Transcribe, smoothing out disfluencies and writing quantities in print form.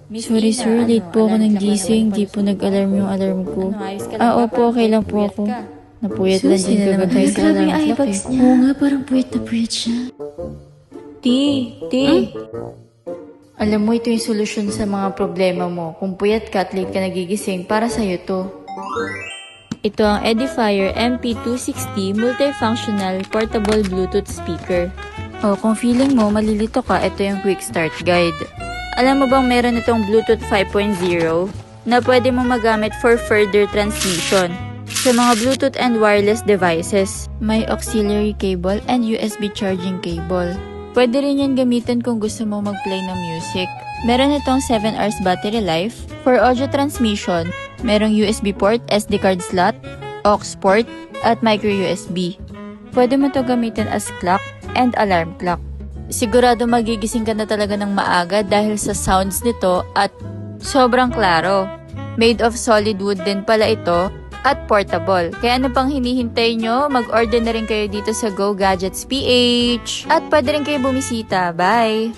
Sorry sir, late po ako ng gising. Di po nag-alarm yung alarm ko. Opo, okay lang po ako. Napuyat lang din kagabi sa alarm clock eh. Oo nga, parang puwet na puwet siya. Ti. Alam mo, ito yung solusyon sa mga problema mo. Kung puyat ka at late ka nagigising, para sa'yo to. Ito ang Edifier MP260 Multifunctional Portable Bluetooth Speaker. Kung feeling mo malilito ka, ito yung Quick Start Guide. Alam mo bang meron itong Bluetooth 5.0 na pwede mo magamit for further transmission sa mga Bluetooth and wireless devices. May auxiliary cable and USB charging cable. Pwede rin yan gamitin kung gusto mo mag-play ng music. Meron itong 7 hours battery life. For audio transmission, merong USB port, SD card slot, aux port, at micro USB. Pwede mo to gamitin as clock and alarm clock. Sigurado magigising ka na talaga ng maaga dahil sa sounds nito at sobrang klaro. Made of solid wood din pala ito at portable. Kaya ano pang hinihintay nyo? Mag-order na rin kayo dito sa Go Gadgets PH. At pwede rin kayo bumisita. Bye!